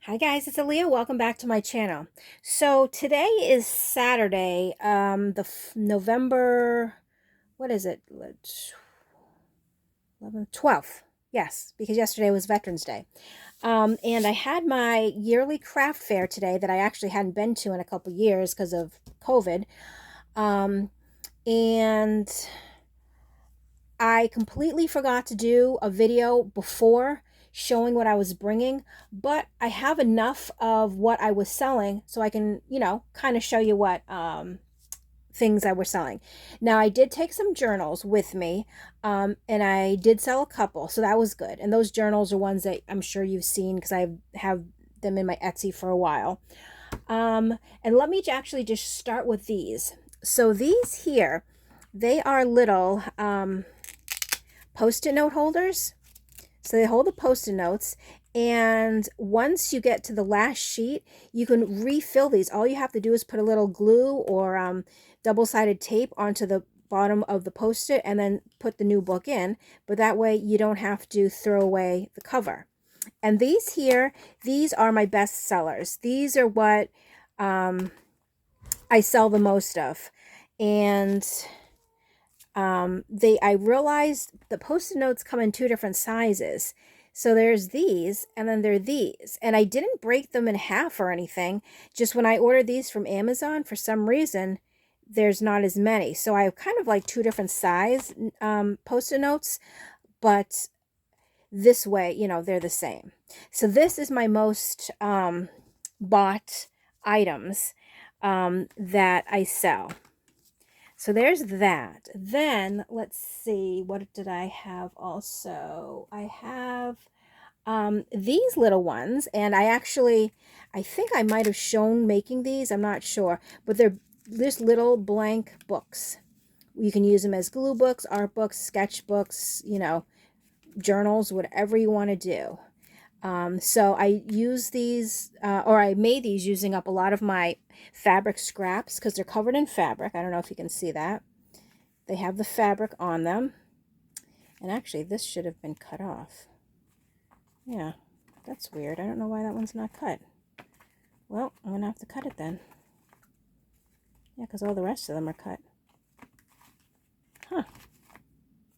Hi guys, it's Aaliyah. Welcome back to my channel. So today is Saturday, November, what is it? 12th. Yes, because yesterday was Veterans Day. And I had my yearly craft fair today that I actually hadn't been to in a couple years because of COVID. Um, and I completely forgot to do a video before showing what I was bringing, but I have enough of what I was selling so I can, kind of show you what things I was selling. Now, I did take some journals with me, and I did sell a couple, so that was good. And those journals are ones that I'm sure you've seen because I have them in my Etsy for a while. And let me actually just start with these. So these here, they are little post-it note holders. So they hold the post-it notes, and once you get to the last sheet, you can refill these. All you have to do is put a little glue or double-sided tape onto the bottom of the post-it and then put the new book in, but that way you don't have to throw away the cover. And these here, these are my best sellers. These are what I sell the most of. And I realized the post-it notes come in two different sizes. So there's these and then there are these. And I didn't break them in half or anything. Just when I ordered these from Amazon, for some reason, there's not as many. So I have kind of like two different size post-it notes, but this way, they're the same. So this is my most bought items that I sell. So there's that. Then let's see, what did I have also? I have these little ones, and I think I might have shown making these. I'm not sure, but they're just little blank books. You can use them as glue books, art books, sketch books, journals, whatever you want to do. So I use these, or I made these using up a lot of my fabric scraps because they're covered in fabric. I don't know if you can see that. They have the fabric on them. And actually, this should have been cut off. Yeah, that's weird. I don't know why that one's not cut. Well, I'm going to have to cut it then. Yeah, because all the rest of them are cut. Huh.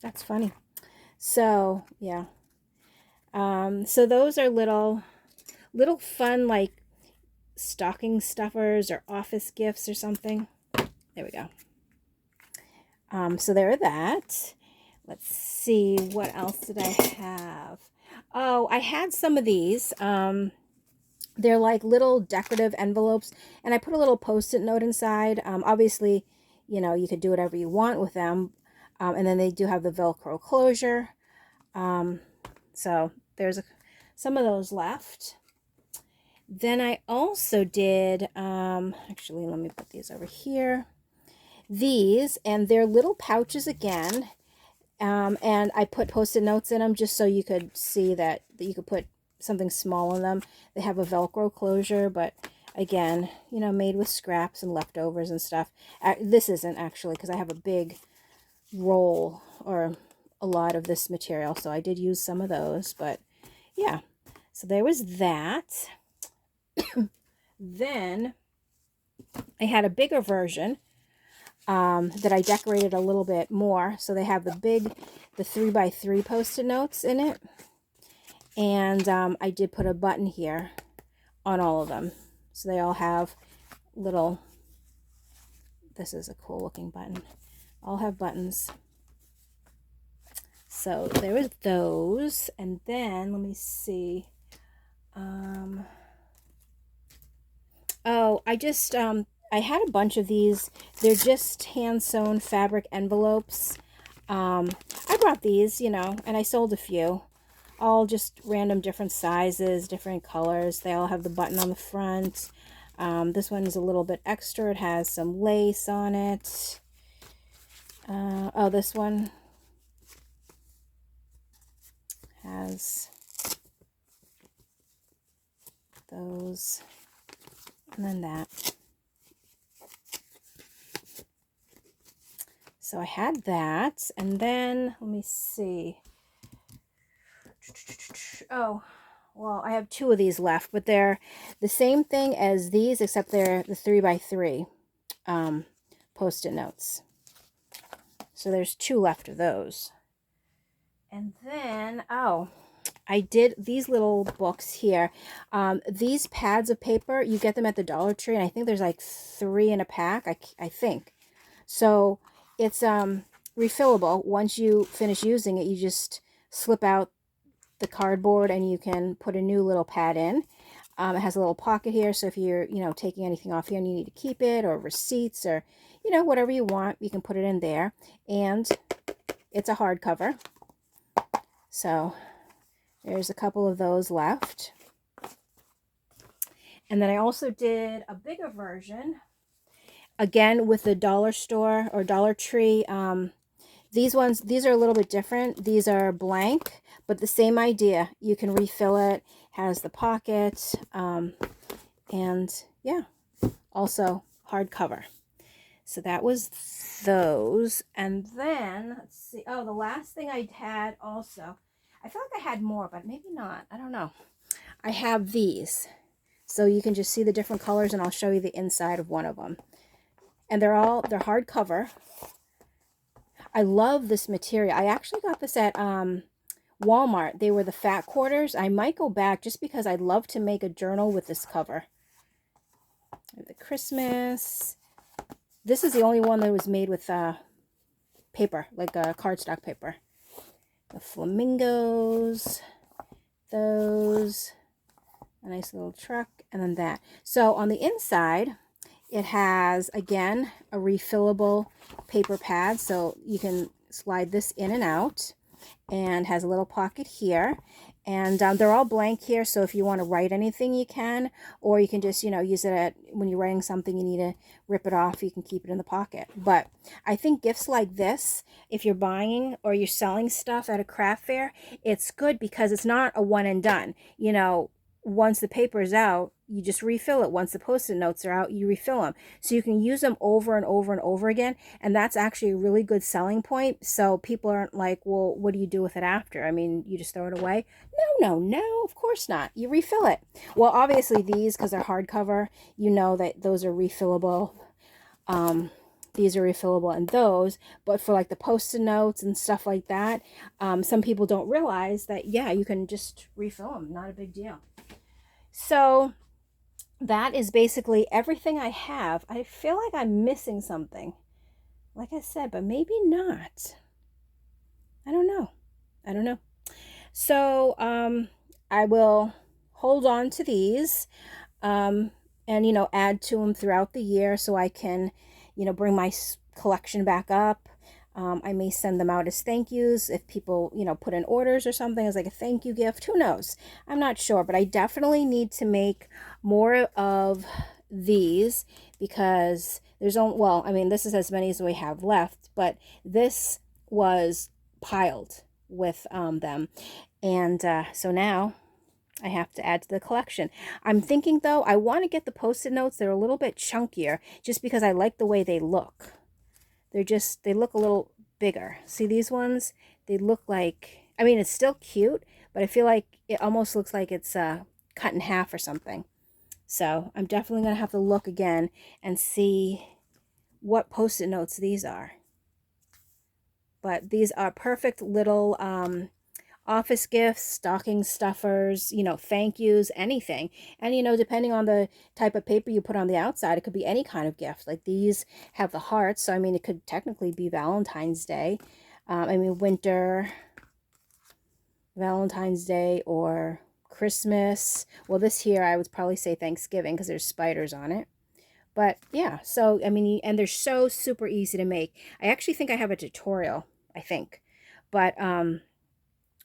That's funny. So, yeah. So those are little fun, like, stocking stuffers or office gifts or something. There we go. So there are that. Let's see, what else did I have? Oh, I had some of these. They're like little decorative envelopes, and I put a little post-it note inside. Obviously, you could do whatever you want with them. And then they do have the Velcro closure. So there's some of those left. Then I also did, actually, let me put these over here. These, and they're little pouches again. And I put post-it notes in them just so you could see that you could put something small in them. They have a Velcro closure, but again, made with scraps and leftovers and stuff. This isn't actually, because I have a big roll or a lot of this material, so I did use some of those, but yeah. So there was that. Then I had a bigger version that I decorated a little bit more. So they have the 3x3 post-it notes in it. And I did put a button here on all of them. So they all have little, this is a cool looking button. All have buttons. So there was those. And then, let me see. Oh, I had a bunch of these. They're just hand-sewn fabric envelopes. I brought these, and I sold a few. All just random different sizes, different colors. They all have the button on the front. This one is a little bit extra. It has some lace on it. Oh, this one has those. And then that. So I had that, and then let me see. Oh, well, I have 2 of these left, but they're the same thing as these, except they're the 3x3 Post-it notes. So there's 2 left of those. And then, oh, I did these little books here. These pads of paper, you get them at the Dollar Tree, and I think there's like 3 in a pack, I think. So it's refillable. Once you finish using it, you just slip out the cardboard and you can put a new little pad in. It has a little pocket here, so if you're, taking anything off here and you need to keep it, or receipts, or, whatever you want, you can put it in there. And it's a hardcover. So there's a couple of those left. And then I also did a bigger version, again with the dollar store or Dollar Tree. These are a little bit different. These are blank, but the same idea. You can refill it, has the pocket, and yeah, also hardcover. So that was those. And then, let's see, oh, the last thing I had also, I feel like I had more, but maybe not. I don't know. I have these. So you can just see the different colors, and I'll show you the inside of one of them. And they're hardcover. I love this material. I actually got this at Walmart. They were the fat quarters. I might go back just because I'd love to make a journal with this cover. The Christmas. This is the only one that was made with paper, like cardstock paper. The flamingos, those, a nice little truck, and then that. So on the inside, it has, again, a refillable paper pad, so you can slide this in and out, and has a little pocket here. And they're all blank here, so if you want to write anything, you can, or you can just, use it when you're writing something, you need to rip it off, you can keep it in the pocket. But I think gifts like this, if you're buying or you're selling stuff at a craft fair, it's good because it's not a one and done. Once the paper is out, you just refill it. Once the Post-it notes are out, you refill them. So you can use them over and over and over again. And that's actually a really good selling point. So people aren't like, well, what do you do with it after? I mean, you just throw it away? No, of course not. You refill it. Well, obviously these, because they're hardcover, that those are refillable. These are refillable and those, but for like the Post-it notes and stuff like that, some people don't realize that, yeah, you can just refill them. Not a big deal. So that is basically everything I have. I feel like I'm missing something, like I said, but maybe not. I don't know. So I will hold on to these and, add to them throughout the year so I can, bring my collection back up. I may send them out as thank yous if people, put in orders or something as like a thank you gift. Who knows? I'm not sure, but I definitely need to make more of these because there's only, well, I mean, this is as many as we have left, but this was piled with them. And so now I have to add to the collection. I'm thinking, though, I want to get the Post-it notes. They're a little bit chunkier just because I like the way they look. They look a little bigger. See these ones? They look like, I mean, it's still cute, but I feel like it almost looks like it's cut in half or something. So I'm definitely going to have to look again and see what Post-it notes these are. But these are perfect little office gifts, stocking stuffers, thank yous, anything. And, depending on the type of paper you put on the outside, it could be any kind of gift. Like these have the hearts, so I mean, it could technically be Valentine's Day. Winter, Valentine's Day, or Christmas. Well, this here, I would probably say Thanksgiving because there's spiders on it. But yeah, so, I mean, and they're so super easy to make. I actually think I have a tutorial, I think. But,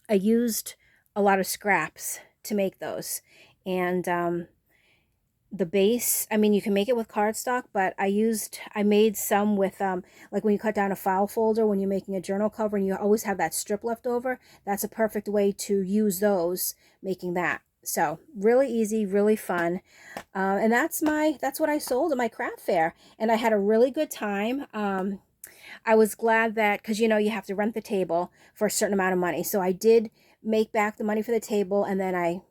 I used a lot of scraps to make those. And the base, I mean, you can make it with cardstock, but I made some with, like when you cut down a file folder, when you're making a journal cover and you always have that strip left over, that's a perfect way to use those, making that. So really easy, really fun. And that's what I sold at my craft fair. And I had a really good time. I was glad that, because you have to rent the table for a certain amount of money. So I did make back the money for the table, and then I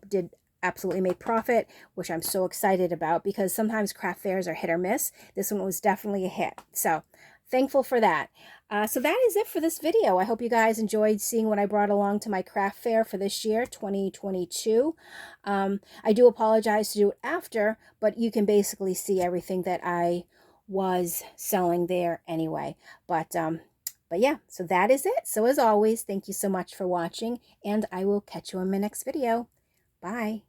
did absolutely make profit, which I'm so excited about because sometimes craft fairs are hit or miss. This one was definitely a hit. So thankful for that. So that is it for this video. I hope you guys enjoyed seeing what I brought along to my craft fair for this year, 2022. I do apologize to do it after, but you can basically see everything that I was selling there anyway. But yeah, so that is it. So as always, thank you so much for watching, and I will catch you in my next video. Bye.